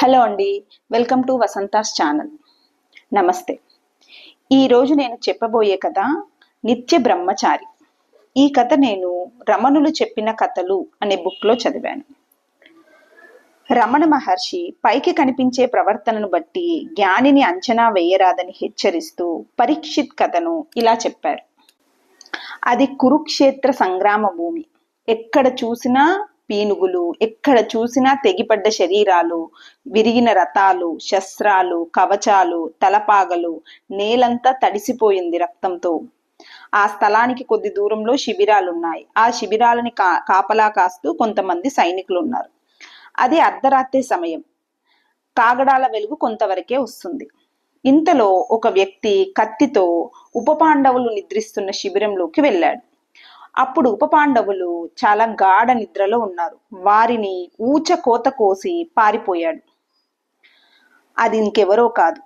Hello అండి, welcome to Vasantha's channel. నమస్తే. ఈరోజు నేను చెప్పబోయే కథ నిత్య బ్రహ్మచారి. ఈ కథ నేను రమణులు చెప్పిన కథలు అనే బుక్లో చదివాను. రమణ మహర్షి పైకి కనిపించే ప్రవర్తనను బట్టి జ్ఞానిని అంచనా వేయరాదని హెచ్చరిస్తూ పరీక్షిత్ కథను ఇలా చెప్పారు. అది కురుక్షేత్ర సంగ్రామ భూమి. ఎక్కడ చూసినా పీనుగులు, ఎక్కడ చూసినా తెగిపడ్డ శరీరాలు, విరిగిన రథాలు, శస్త్రాలు, కవచాలు, తలపాగలు, నేలంతా తడిసిపోయింది రక్తంతో. ఆ స్థలానికి కొద్ది దూరంలో శిబిరాలున్నాయి. ఆ శిబిరాలని కాపలా కాస్తూ కొంతమంది సైనికులు ఉన్నారు. అది అర్ధరాత్రి సమయం. కాగడాల వెలుగు కొంతవరకే వస్తుంది. ఇంతలో ఒక వ్యక్తి కత్తితో ఉప పాండవులు నిద్రిస్తున్న శిబిరంలోకి వెళ్ళాడు. అప్పుడు ఉప పాండవులు చాలా గాఢ నిద్రలో ఉన్నారు. వారిని ఊచ కోత కోసి పారిపోయాడు. అది ఇంకెవరో కాదు,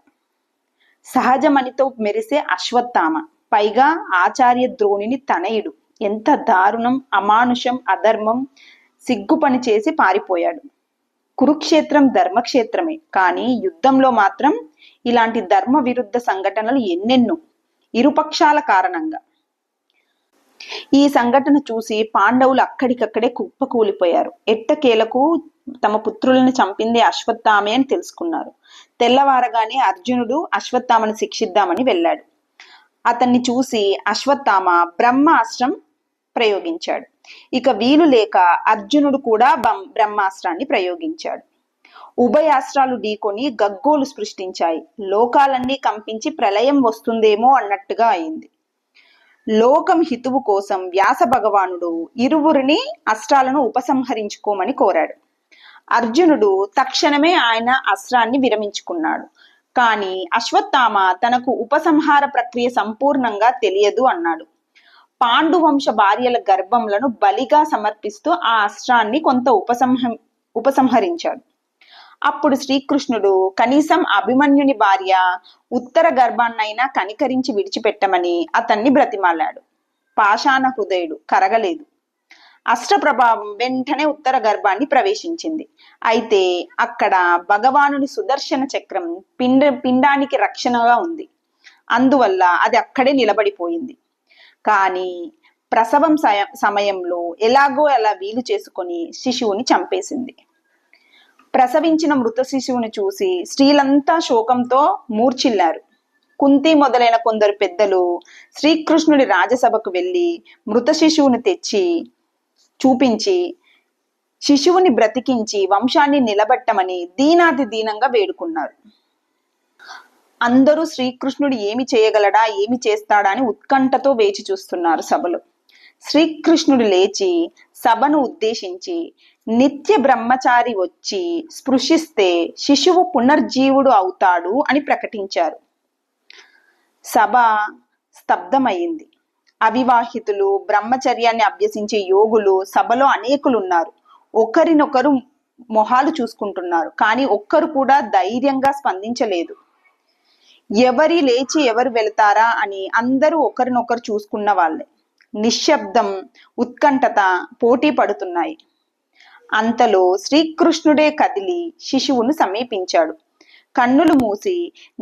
సహజమనితో మెరిసే అశ్వత్థామ, పైగా ఆచార్య ద్రోణుని తనయుడు. ఎంత దారుణం, అమానుషం, అధర్మం! సిగ్గు పని చేసి పారిపోయాడు. కురుక్షేత్రం ధర్మక్షేత్రమే, కానీ యుద్ధంలో మాత్రం ఇలాంటి ధర్మ విరుద్ధ సంఘటనలు ఎన్నెన్నో, ఇరుపక్షాల కారణంగా. ఈ సంఘటన చూసి పాండవులు అక్కడికక్కడే కుప్పకూలిపోయారు. ఎట్టకేలకు తమ పుత్రులను చంపింది అశ్వత్థామే అని తెలుసుకున్నారు. తెల్లవారగానే అర్జునుడు అశ్వత్థామను శిక్షిద్దామని వెళ్ళాడు. అతన్ని చూసి అశ్వత్థామ బ్రహ్మాస్త్రం ప్రయోగించాడు. ఇక వీలు లేక అర్జునుడు కూడా బ్రహ్మాస్త్రాన్ని ప్రయోగించాడు. ఉభయాస్త్రాలు ఢీకొని గగ్గోలు సృష్టించాయి. లోకాలన్నీ కంపించి ప్రళయం వస్తుందేమో అన్నట్టుగా అయింది. లోకం హితువు కోసం వ్యాస భగవానుడు ఇరువురిని అస్త్రాలను ఉపసంహరించుకోమని కోరాడు. అర్జునుడు తక్షణమే ఆయన అస్త్రాన్ని విరమించుకున్నాడు. కానీ అశ్వత్థామ తనకు ఉపసంహార ప్రక్రియ సంపూర్ణంగా తెలియదు అన్నాడు. పాండువంశ భార్యల గర్భంలను బలిగా సమర్పిస్తూ ఆ అస్త్రాన్ని కొంత ఉపసంహరించాడు. అప్పుడు శ్రీకృష్ణుడు కనీసం అభిమన్యుని భార్య ఉత్తర గర్భాన్నైనా కనికరించి విడిచిపెట్టమని అతన్ని బ్రతిమాలాడు. పాషాణ హృదయుడు కరగలేదు. అస్త్ర ప్రభావం వెంటనే ఉత్తర గర్భాన్ని ప్రవేశించింది. అయితే అక్కడ భగవానుని సుదర్శన చక్రం పిండానికి రక్షణగా ఉంది. అందువల్ల అది అక్కడే నిలబడిపోయింది. కానీ ప్రసవం సమయంలో ఎలాగో అలా వీలు చేసుకొని శిశువుని చంపేసింది. ప్రసవించిన మృత శిశువుని చూసి స్త్రీలంతా శోకంతో మూర్ఛిల్లారు. కుంతి మొదలైన కొందరు పెద్దలు శ్రీకృష్ణుడి రాజసభకు వెళ్ళి మృత శిశువుని తెచ్చి చూపించి శిశువుని బ్రతికించి వంశాన్ని నిలబెట్టమని దీనాతి దీనంగా వేడుకున్నారు. అందరూ శ్రీకృష్ణుడు ఏమి చేయగలడా, ఏమి చేస్తాడా అని ఉత్కంఠతో వేచి చూస్తున్నారు సభలో. శ్రీకృష్ణుడు లేచి సభను ఉద్దేశించి, నిత్య బ్రహ్మచారి వచ్చి స్పృశిస్తే శిశువు పునర్జీవుడు అవుతాడు అని ప్రకటించారు. సభ స్తబ్దమైంది. అవివాహితులు, బ్రహ్మచర్యాన్ని అభ్యసించే యోగులు సభలో అనేకులున్నారు. ఒకరినొకరు మొహాలు చూసుకుంటున్నారు. కానీ ఒక్కరు కూడా ధైర్యంగా స్పందించలేదు. ఎవరి లేచి ఎవరు వెళతారా అని అందరూ ఒకరినొకరు చూసుకున్న వాళ్ళే. నిశ్శబ్దం, ఉత్కంఠత పోటీ పడుతున్నాయి. అంతలో శ్రీకృష్ణుడే కదిలి శిశువును సమీపించాడు. కన్నులు మూసి,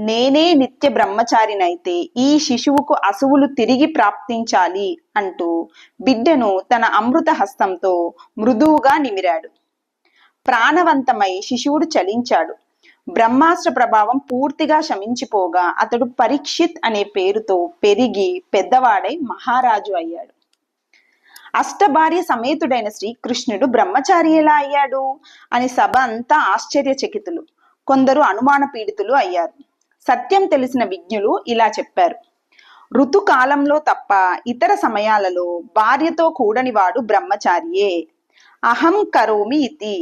నేనే నిత్య బ్రహ్మచారినైతే ఈ శిశువుకు అసువులు తిరిగి ప్రాప్తించాలి అంటూ బిడ్డను తన అమృత హస్తంతో మృదువుగా నిమిరాడు. ప్రాణవంతమై శిశువుడు చలించాడు. బ్రహ్మాస్త్ర ప్రభావం పూర్తిగా శమించిపోగా అతడు పరీక్షిత్ అనే పేరుతో పెరిగి పెద్దవాడై మహారాజు అయ్యాడు. అష్టభార్య సమేతుడైన శ్రీకృష్ణుడు బ్రహ్మచారి ఎలా అయ్యాడు అని సభ అంతా ఆశ్చర్యచకితులు. కొందరు అనుమాన పీడితులు అయ్యారు. సత్యం తెలిసిన విజ్ఞులు ఇలా చెప్పారు: ఋతుకాలంలో తప్ప ఇతర సమయాలలో భార్యతో కూడనివాడు బ్రహ్మచారియే. అహం కరోమి ఇతి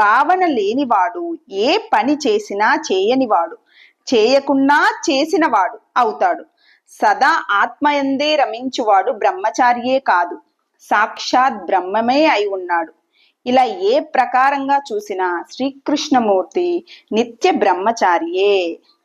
భావన లేనివాడు ఏ పని చేసినా చేయనివాడు, చేయకున్నా చేసినవాడు అవుతాడు. సదా ఆత్మయందే రమించువాడు బ్రహ్మచారియే కాదు, సాక్షాత్ బ్రహ్మమే అయి ఉన్నాడు. ఇలా ఏ ప్రకారంగా చూసినా శ్రీకృష్ణమూర్తి నిత్య బ్రహ్మచారియే.